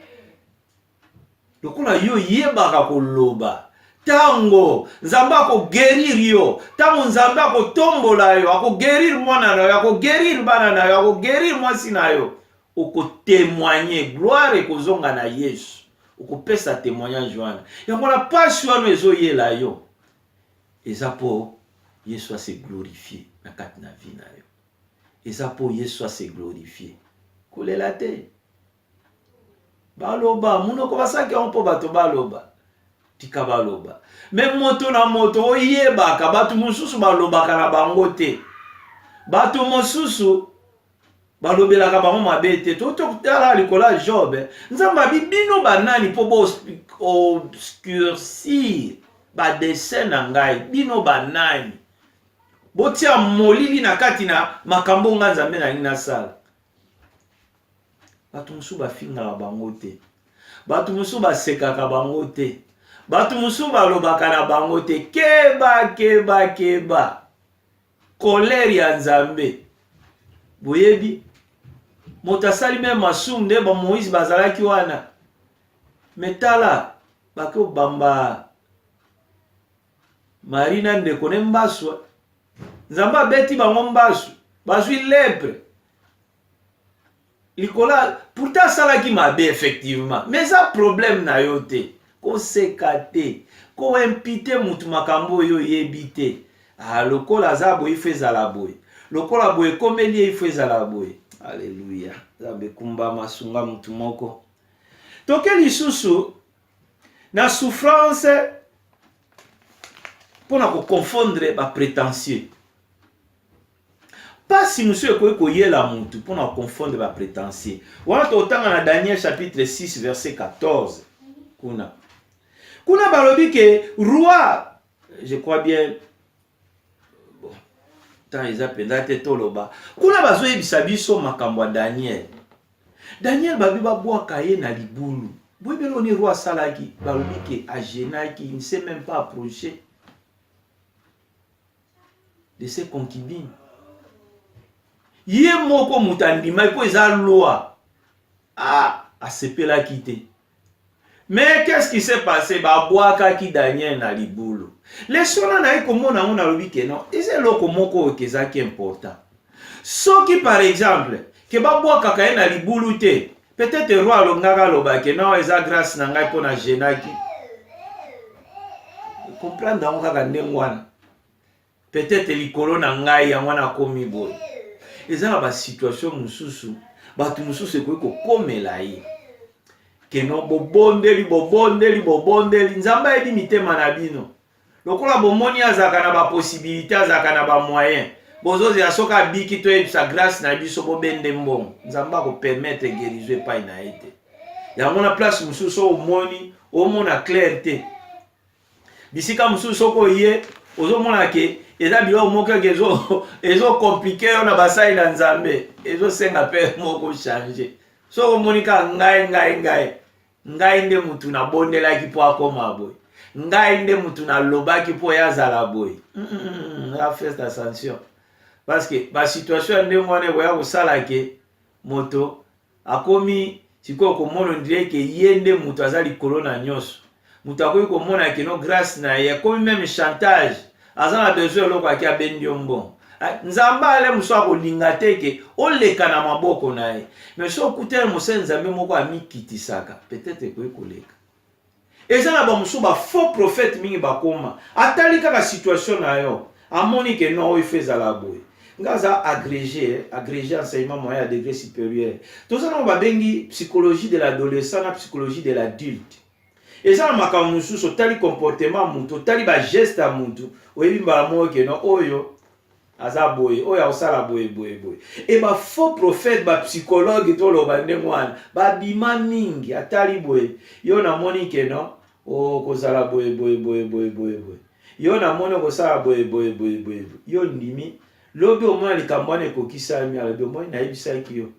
Lokola yo yebaka koloba. Tango Nzambe ako guérir yo. Tango Nzambe ako tombola yo. Ako guérir mwana na yo. Ako guérir bana na yo. Ako guérir mwasi na yo. Oko témoigner. Gloire ekozonga na Yesu. Oko pesa témoignage wana. Yango na pasi wana ezo yela yo. Eza po Yesu se glorifier na kati na vie na yo. Eza po Yesu se glorifier. Kolela te. Baloba, munoko basaki onpo bato baloba. Tika baloba. Même moto na moto oyebaka batu mususu balobaka na bango te. Batu mususu balobelaka bango mabe te. Toto kutala likola Job. Nzamba bibino banani po bo obscurcir ba dessin na ngai. Bino banani. Botia molili na kati na makambo nga Nzambe na ngina sala. Batu musu bafinga na bango te. Batu musu basekaka bango te. Batu musu balobaka na bango te. Keba keba keba. Colère ya Nzambe. Boyebi. Motasali me masumu nde ba Moïse bazalaki wana. Metala bako bamba Marina ndeko ne mbaswa. Nzamba beti bango mbaswa. Bazwi lèpre. Likola, pourtant ça qui m'a bien effectivement. Mais ça problème na yo te. Ko sekate. Ko impite mutu makambo yo yebite. Ah, lokola zabo ifeza la boy. Lokola boy komeli ifeza la boy. Alléluia. Zabe kumba masunga mutu moko. Toke lisusu na souffrance pour na ko confondre ba prétentieux. Pas si monsieur ko yela mutu pour na confondre ba prétentieux. Wana totanga na Daniel chapitre 6 verset 14. Kuna balobi ke roi, je crois bien bon. Tant ils appellent te toloba. Kuna bazo yebisa biso makambo Daniel. Daniel babi babwaka ye na libulu. Boyebelo ni roi salaki balobi ke agenaki, il ne s'est même pas approché de ses concubines. Yé moko mutandima ko eza loi. Ah, asepela kite. Mais qu'est-ce qui s'est passé? Ba boaka ki Daniel na libulu. Les sona na ikomona on a lobi ke non. Eze loko moko keza ki important. Soki par exemple, ke ba boaka ka na libulu te. Peut-être roi longaka loba ke non eza grâce na ngai pona jenaki. Comprendre dans kaka ndengwana. peut-être likolo na ngai yango na komi boye. Eza na ba situation mususu batu mususu ekoki komela ye keno bobondeli nzamba edi mitema na bino lokola bomoni azaka na ba possibilité azaka na ba moyen bozozi asoka biki to sa grâce na biso bobende mbongo nzamba ko permettre guérison epai na ete yango na place mususu omoni omona clarté bisika mususu ko ye ozomona ke eza bilo moko ezo compliqué na basai na nzambe ezo senga pe moko changer so omonika ngai nde mutu na bondelaki po akoma boy ngai nde mutu na lobaki po yazala boy la fête ascension parce que ba situation nde mwana boya kosala ke moto akomi siko komona ndire ke yende mutu azali corona nyoso mutu akomi komona ke no grâce na ye akomi même chantage azana besoin loko akia bendio mbon nzamba ale muso kolinga teke oleka na maboko na ye mais so kutel musenza moko amikitisaka peut-être ko ekoleka eza na ba muso ba faux prophète mingi bakoma atali kaka situation na yo amoni ke no ifeza la boy ngaza agrégé enseignement moyen à degré supérieur tout ça on va bengi psychologie de l'adolescent na psychologie de l'adulte eza na makambo mususu tali comportement mutu tali ba geste a mutu oyebi mbala moko ke no oyo aza boye oyo osala boye et ba faux prophète ba psychologue to lo bande mwana ba bima mingi atali boye yo na moni ke no o kozala boye yo na moni ko sala boye yo ndimi lobi o mona likambwana ekokisami alobi omoni nayebisa ki yo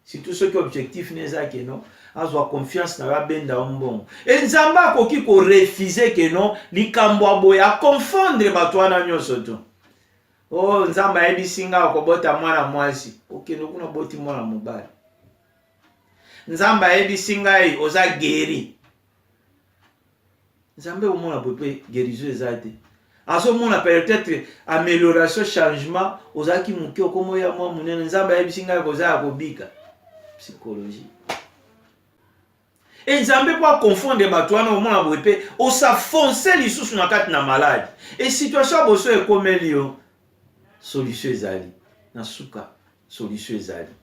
surtout ceux qui objectif neza ke no azwa confiance na babenda mbongo et nzamba akoki ko refuser ke no likambo boye a confondre bato wana nyonso to oh nzamba yebisinga okobota mwana mwasi okende kuna boti mwana mobali nzamba yebisinga yi oza guéri nzambe omona bope guérison ezate aso mona peut-être amélioration changement ozaki muke okomo ya mwa munene nzamba yebisinga koza akobika psychologie et nzambe po confondre bato wana omona bope osafonce lisusu na kati na malade et situation boso ekomeli yo solution ezali na suka solution ezali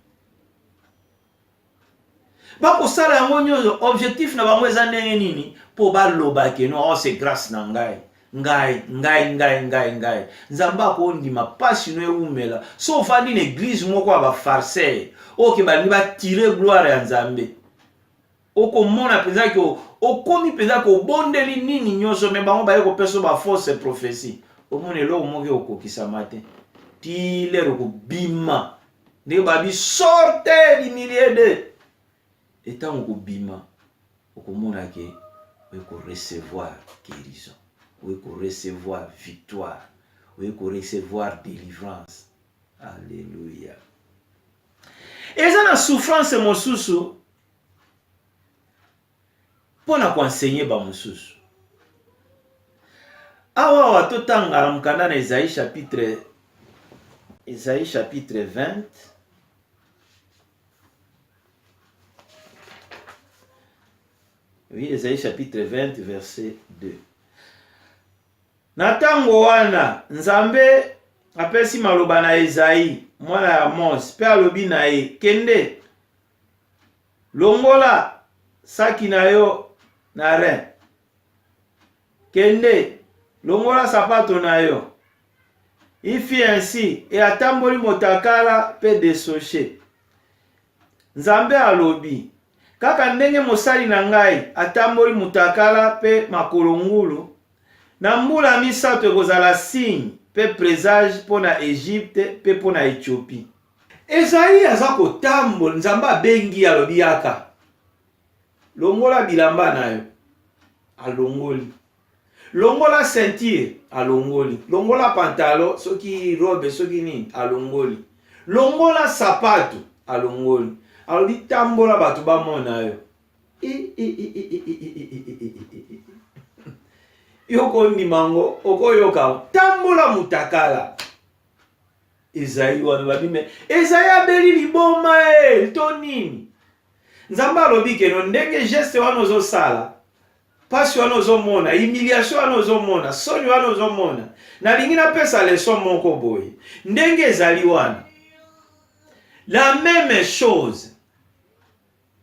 bakosala yango nyonso objectif na bango eza ndenge nini po baloba ke no c'est grâce na ngai nzambe akondima pasi no eumela so ofandi na église moko ya bafarceur oke balingi batire gloire ya nzambe okomona mpenza ke okomi mpenza ke obondeli nini nyonso me bango baye kopesa bafausse prophétie omona eloko moko okokisama te ti lero kobima ndenge babi sorte du milieu de etango kobima okomona ke oyeko recevoir guérison oyeko recevoir victoire oyeko recevoir délivrance alléluia eza na souffrance mosusu pona koenseigner ba mosusu awa totanga mukanda na Isaïe chapitre 20 oui, Isaïe chapitre 20 verset 2 na tango wana nzambe apesi maloba na Isaïe mwana ya Amos pe alobi na ye kende longola saki na yo na rein kende longola sapato na yo il fit ainsi et atamboli motakala pe desoche nzambe alobi kaka ndenge mosali na ngai atamboli motakala pe makolongulu na mbula misato ekozala signe pe présage pona Égypte pe pona Éthiopie Esaïe aza kotambola nzambe abengi alobi yaka longola bilamba na yo alongoli longola ceinture alongoli longola pantalon soki robe soki nini alongoli longola sapato alongoli alobi tambola bato bamona yo yoko ndimango okoyoka tambola mutakala Esaïe wana babime Esaïe abeli liboma to nini nzamba alobi keno ndenge geste wana ozosala pasi wana ozomona, humiliation wana ozomona, soni wana ozomona. Nalingi napesa leson moko boye. Ndenge ezali wana. La même chose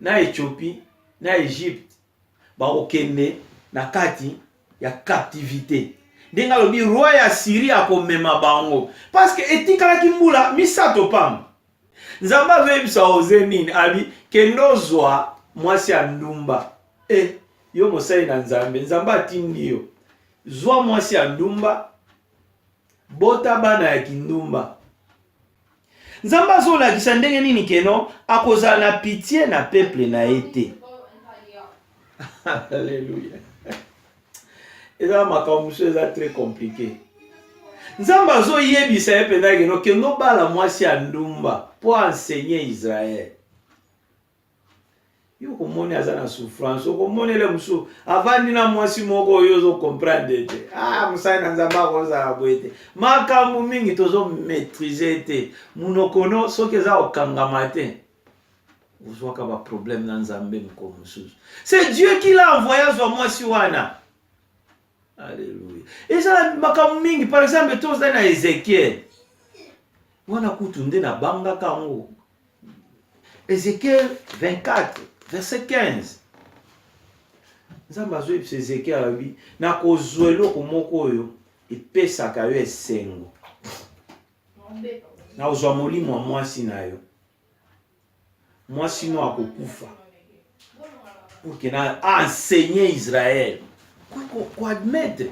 na Éthiopie, na Égypte, bakokende na kati ya captivité. Ndenge alobi roi ya Syrie akomema bango parce que etikalaki mbula misato pamba. Nzambe azoyebisa oze nini abi kendo zwa mwasi ya ndumba. Yo mosali na Nzambe, Nzambe atindi yo. Zwa mwasi ya ndumba, bota bana ya kindumba. Nzambe azolakisa ndenge nini keno akozala na pitié na peuple na ete. Alléluia. Et là, ma camouflage est très compliqué. Nzambe azoyebisa ye pena keno kendo bala mwasi ya ndumba pour enseigner Israël. Yo komoni aza na souffrance, komoni le musu avandi na mwasi moko yo zo comprendre te. Musai na Nzambe akozala boete. Makambo mingi tozo maîtriser te. Munokono soki eza okangama te. Uzwaka ba problème na Nzambe mko mususu. C'est Dieu qui l'a envoyé zo mwasi wana. Alléluia. Et ça makambo mingi par exemple tozo na Ézéchiel. Wana kutunde na banga kango. Ézéchiel 24 verset 15. Nzambe azoyebisa Ézéchiel abi na kozwa eloko moko oyo epesaka yo esengo. Na ozwa molimo wa mwasi na yo. Mwasi no akokufa. Pour que na enseigner Israël. Quoi admettre.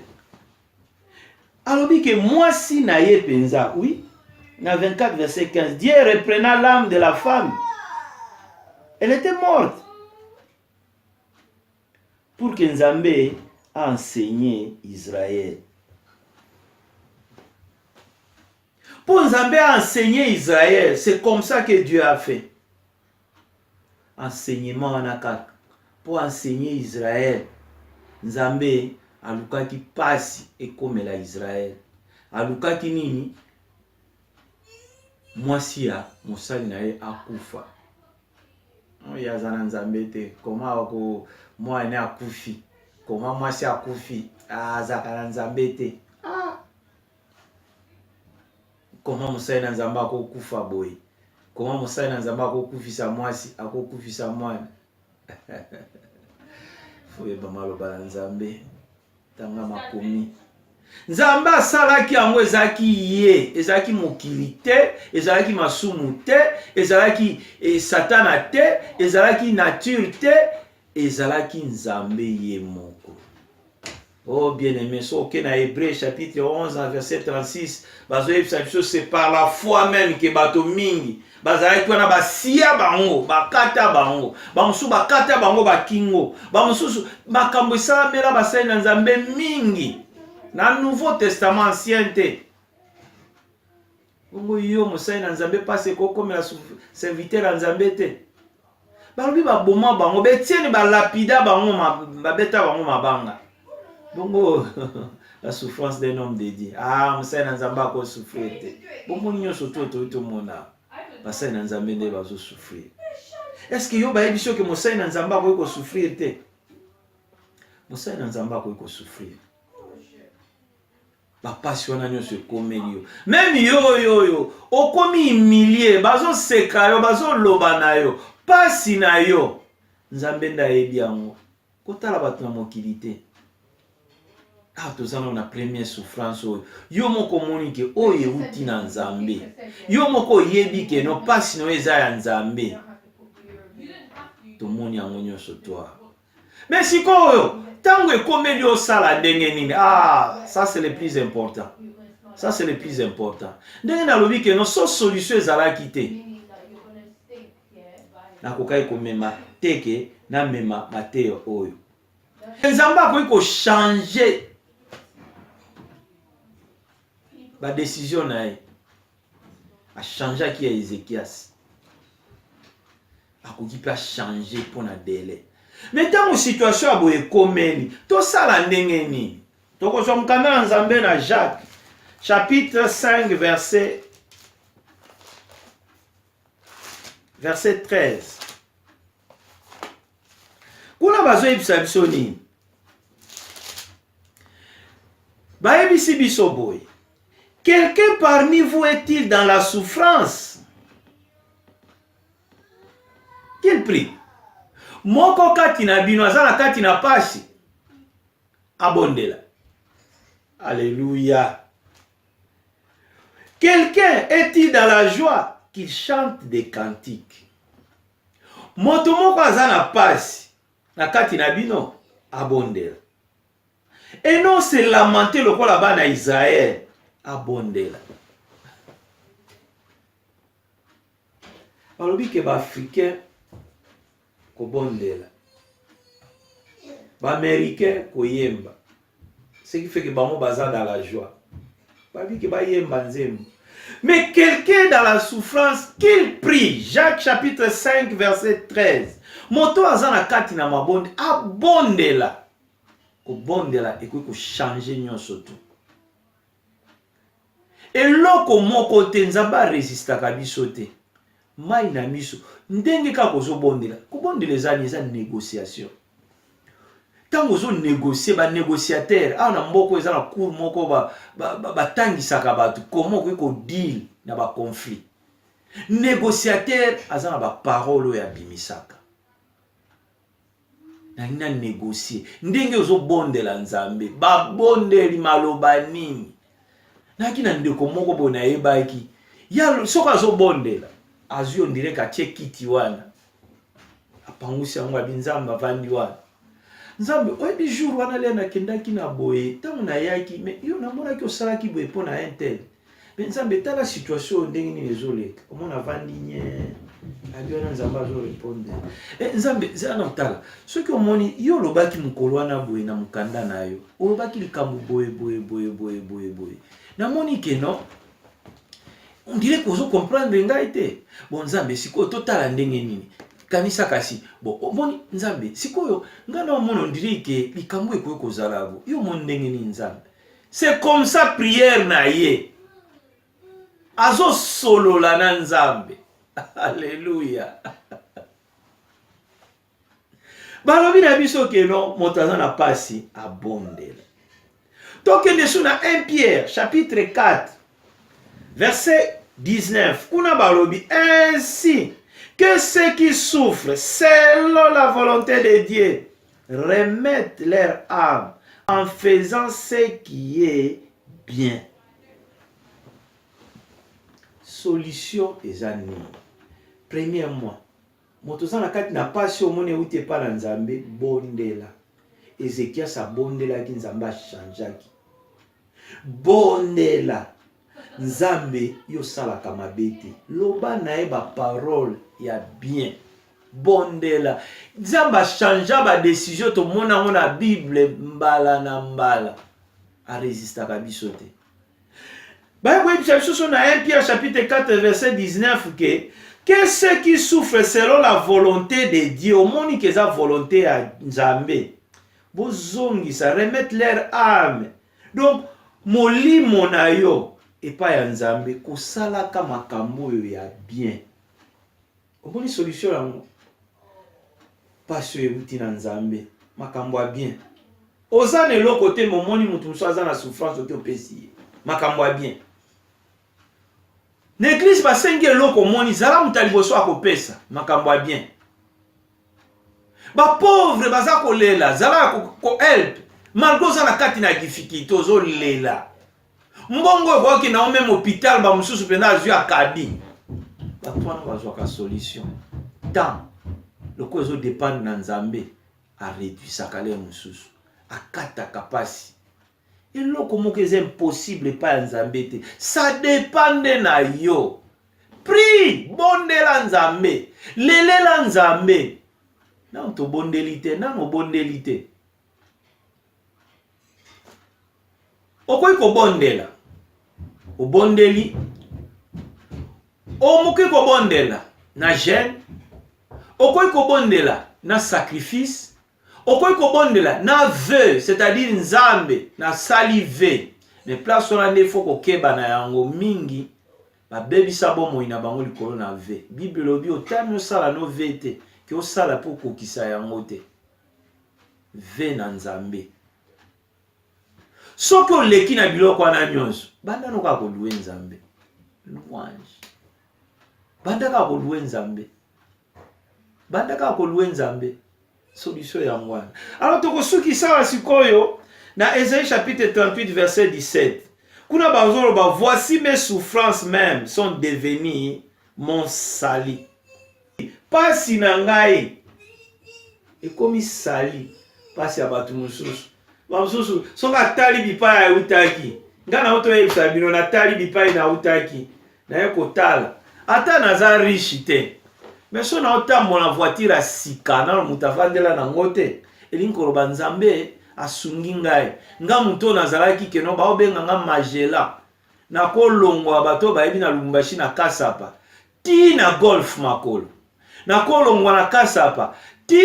Alobi que mwasi na ye penza, oui. Na 24 verset 15, Dieu reprenant l'âme de la femme. Elle était morte. Pour que Nzambe a enseigné Israël. Pour Nzambe a enseigné Israël, c'est comme ça que Dieu a fait. Enseignement en akak. Pour enseigner Israël, Nzambe alukaki pasi ekomela Israël. Alukaki nini? Mwasi ya mosali na ye akufa. Yaza na Nzambe te. Koma wako mwana akufi. Koma mwasi akufi. Azaka na Nzambe te. Koma mosali na Nzambe akokufa boy. Koma mosali na Nzambe akokufisa mwasi, akokufisa mwana. Foye bamaloba na Nzambe. Tanga makomi. Nzambe asalaki yango ezalaki ye, ezalaki mokili te, ezalaki masumu te, ezalaki satana te, ezalaki nature te, ezalaki Nzambe ye moko. Oh bien-aimé, so ke na Hébreux chapitre 11 verset 36, bazoyebisa biso c'est par la foi même que bato mingi bazalaki wana basia bango, bakata bango, bamusu bakata bango bakingo, bamususu makambo esalamela basali na Nzambe mingi. Na Nouveau Testament ancien te. Bongo yo mosali na Nzambe passe kokomela serviteur na Nzambe te. Balobi baboma bango, betieni balapida bango, babeta bango mabanga. Bongo la souffrance d'un homme de Dieu. Mosali na Nzambe ako souffrir te. Bongo nyonso to mona. Basali na Nzambe nde bazo souffrir. Est-ce que yo bayebi so ke mosali na Nzambe ako souffrir te? Mosali na Nzambe ako souffrir. Bapasi wana nyonso ekomeli yo. Même yo okomi humilié, bazo seka yo, bazo loba na yo, pasi na yo. Nzambe nda yebi yango. Kotala bato na mokili te. Tozana na première souffrance oyo. Yo moko moni ke oyo euti na Nzambe. Yo moko yebi ke no pasi no eza ya Nzambe. Tomoni yango nyonso toa. Mais sikoyo tango ekomeli osala ndenge nini? Ça c'est le plus important. Ça c'est le plus important. Ndenge nalobi ke no so solution ezalaki te. Nakokai komema teke na mema Mateo oyo. Nzambe akoki ko changer ba décision na ye. A changer ki ya Ézéchias. Akoki pa changer pour na délai. Mais tant que situation a boye komeli, to sala ndenge ni. Toko so mkanda Nzambe na Jacques chapitre 5 verset 13. Kuna bazo yebisa biso nini? Baebisi biso boy. Quelqu'un parmi vous est-il dans la souffrance? Qu'il prie. Moko kati na bino azana kati na pasi. Abondela. Alléluia. Quelqu'un est-il dans la joie? Qu'il chante des cantiques. Moto moko azana pasi. Na kati na bino. Abondela. Et non se lamenter le roi là-bas na Israël. Abondela. Alobi ke ba africain ko bondela. Ba américain ko yemba. Ce qui fait que bango baza dans la joie. Ba bi ke ba yemba nzembo. Mais quelqu'un dans la souffrance qu'il prie. Jacques chapitre 5 verset 13. Moto azana kati na mabonde abondela. Ko bondela et ko changer nyonso tout. Et loko moko te nzamba resistaka biso te. Mai na miso ndenge ka kozo bondela. Ko bondela ezani eza négociation. Tango zo négocier ba négociateur a na mboko eza na cour moko ba tangisaka batu comment ko deal na ba conflit. Négociateur aza na ba parole ya bimisaka. Na ina négocier ndenge ozo bondela nzambe ba bondeli maloba nini. Na kina ndeko moko bona yebaki ya soka zo bondela azio ndire ka chekiti wana apangusi yango abinzamba bavandi wana nzambe oyebi jour wana le na kendaki na boye tango na yaki mais yo na mona ki osalaki boye pona intel mais nzambe tala situation ndenge ni ezoleka omona vandi nye abiona nzamba zo répondre nzambe zana utala soki omoni yo lobaki mukolo wana boye na mukanda na yo olobaki likambo boye na moni ke non on dirait que vous comprenez ngai te bon nzambe siko totala ndenge nini kanisa kasi bon omoni nzambe sikoyo ngana omona on dirait que likambo ekoye kozalabo yo mon ndenge nini nzambe c'est comme ça prière na ye azo solola na nzambe alléluia balobi na biso ke non motaza na pasi abondela tokende suna 1 Pierre chapitre 4 verset 19. Kuna balobi ainsi que ceux qui souffrent selon la volonté de Dieu remettent leur âme en faisant ce qui est bien. Solution ezani. Premièrement, motoza na kati na pasi omone uti pa na nzambe bondela. Ezekiel sa bondela ki nzamba changeaki. Bondela. Nzambe yo salaka mabete. Loba na eba parole ya bien. Bondela. Nzamba changea ba décision to mona na Bible mbala na mbala. A résistaka biso te. Ba ko ebiso na 1 Pierre chapitre 4 verset 19 que ceux qui souffrent selon la volonté de Dieu, au moni que sa volonté à Nzambe. Bozongi ça remettre leur âme. Donc molimo na yo et pas ya nzambe kosala ka makambo yo ya bien. Omoni solution yango pas yo uti na nzambe makambo ya bien. Ozane lo côté momoni mutu muso azana souffrance ote opesi makambo ya bien. L'église ba senge lo ko moni zala mutaliboso akopesa makambo ya bien. Ba pauvre baza ko lela zala ko help malgré ça na kati na difficulté ozo lela. Mbongo kwa ki na ome hôpital ba mususu pena azu akadi. Ba toi na bazwa ka solution. Tant le ko zo dépendre na nzambe a réduit sa kale mususu. Akata kapasi. Et là comment que c'est impossible pas nzambe te. Ça dépend de na yo. Prie bondela nzambe. Lelela nzambe. Na to bondelité na mo bondelité. Okoy ko bondela. O bondeli. O mokoy ko bondela na jeûne. Okoy ko bondela na sacrifice. Okoy ko bondela na vœu, c'est-à-dire nzambe na salive. Mais place on a des fois ko keba na yango mingi. Ba bebi sabo mo ina bango likolo na vœu. Bible lobi otami osala no vœu te. Ke osala po kokisa yango te. Vœu na nzambe. soki oleki na biloko wana nyonso banda no kaka koluwe nzambe louange banda kaka koluwe nzambe banda kaka koluwe nzambe solution yango wana. Alors tokosukisa wa sikoyo na Ésaïe chapitre 38 verset 17 kuna bazoloba voici mes souffrances même sont devenues mon salut. Pasi na ngai ekomi sali pasi ya bato mosusu. Bamosusu soka tali bipai ya utaki nga na oto yebisa bino na tali bipai na utaki na ye kotala ata naza riche te mais so na otambola voiture asika na moto avandela nango te elingi koloba nzambe asungi ngai nga moto nazalaki keno baobenga nga magela nakolongwa bato bayebi na Lubumbashi na Kasapa ti na golf makolo nakolongwa na Kasapa ti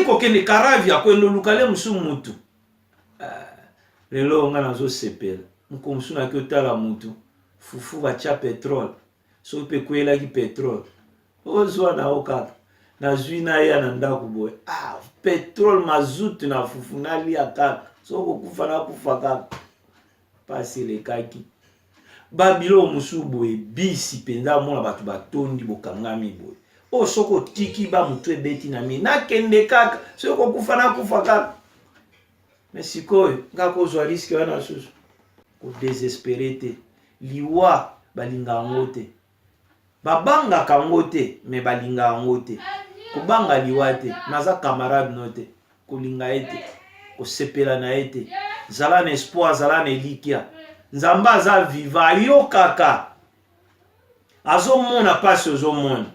kokende Karavia kwendo lukale musu mutu lelo nga nazosepela nkomusu na kiotala mutu fufu batia petrole so pe kwelaki petrole ozwa na okaka nazwi na ya na ndako boye petrole mazutu na fufu nalia kaka so kokufa na kufa kaka pasi lekaki babilo musu boye bisi penza mona batu batondi bokangami boye soko tiki ba mutu ebeti na mi nakende kaka so kokufa na kufa kaka. Mais sikoyo nga kozwa riske wana susu ko désespéré te liwa balinga yango te babangaka yango te me balinga yango te kobanga liwa te naza camarade no te kolinga ye te kosepela na ye te zala na espoir zala na elikia nzambe aza viva yo kaka azomona pasi ozomona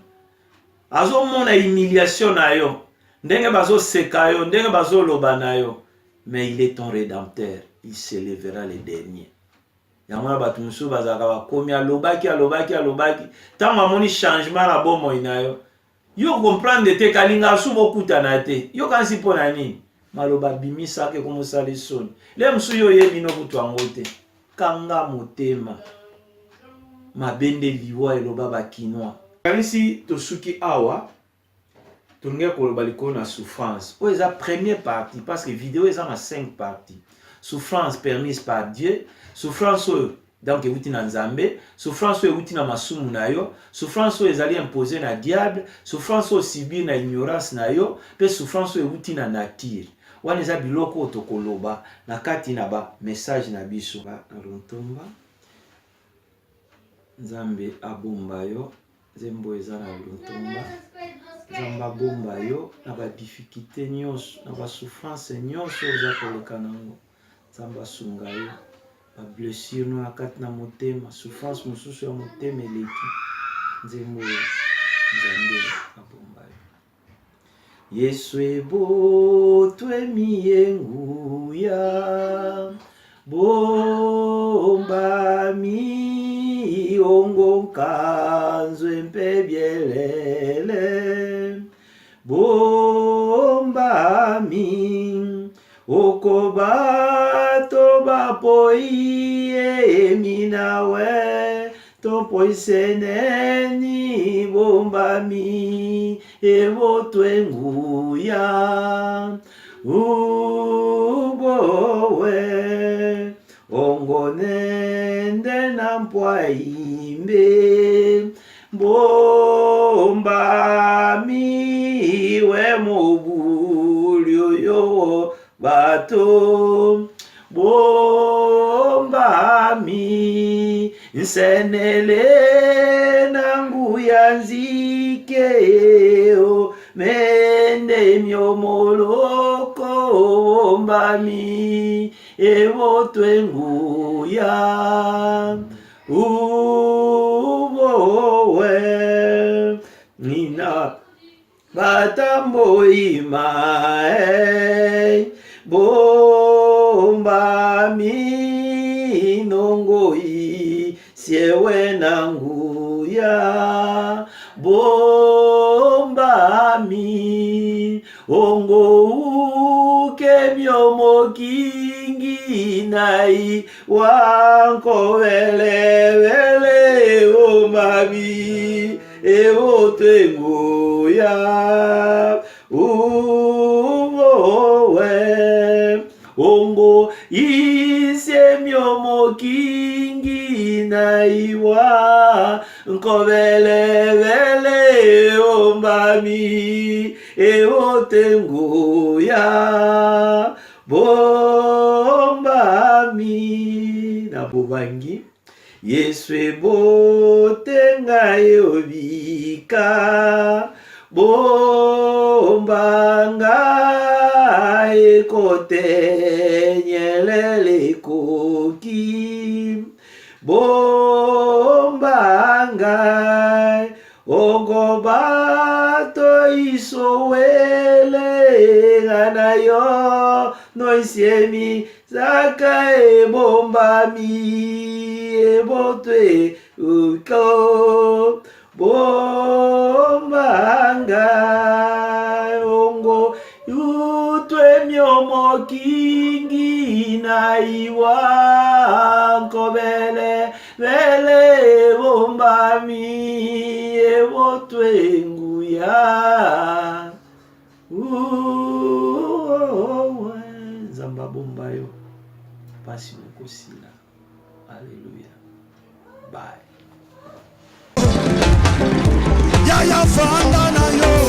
azomona humiliation na yo ndenge bazoseka yo ndenge bazoloba na yo. Mais il est ton rédempteur, il s'élèvera les derniers. Yamona batu musu bazaka bakomi alobaki tango amoni changement na bomo inayo yo comprendre te kalinga su bokutana te yo kansi pona nini maloba bimisa ke komosala soni le musu yo yebi no kutu yango te kanga motema mabende liwa eloba bakinwa kanisi tosuki awa tourner koloba likolo na souffrance o eza première partie parce que vidéo eza na 5 parties. Souffrance permise par Dieu, souffrance donc euti na nzambe, souffrance euti na masumu na yo, souffrance ezali imposée na diable, souffrance subir na ignorance na yo, pe souffrance euti na nature. Wana eza biloko tokoloba na kati na ba message na biso ba lontomba nzambe abomba yo zembo eza na lontomba Zamba bomba yo na ba difficulté nyonso na ba souffrance nyonso za koleka nango Zamba sunga yo ba blessure no akati na motema souffrance mususu ya motema eleki nzembo nzambe abomba yo Yesu ebo twemi yenguya bomba mi ongo kanzwe mpe bielele bomba mi okoba to bapoie minawe to poiseneni bomba mi evo twenguya ubowe ongonende na mpwaimbe bomba mi we mobulio yo bato bomba mi nsenele nangu ya nzike o mende myomoloko bomba mi evo twenguya ubowe nina batambo imae bomba mi nongoi siewe nanguya bomba mi ongo uke myomo kingi nai wanko vele vele omabi evo tenguya uvowe ongo isemyo mokingi na iwa nkobelebele ombami eotenguya bombami na bobangi Yesu ebotenga eobika bombanga ekotenyelele koki bombanga ogobato isowele nganayo noisiemi zaka ebombami ebotwe uko bombanga ongo utwe myomo kingi na iwa nkobele vele bombami ebotwe nguya zamba bombayo pasi mukosila. Hallelujah. Bye. Yaya fanda na yo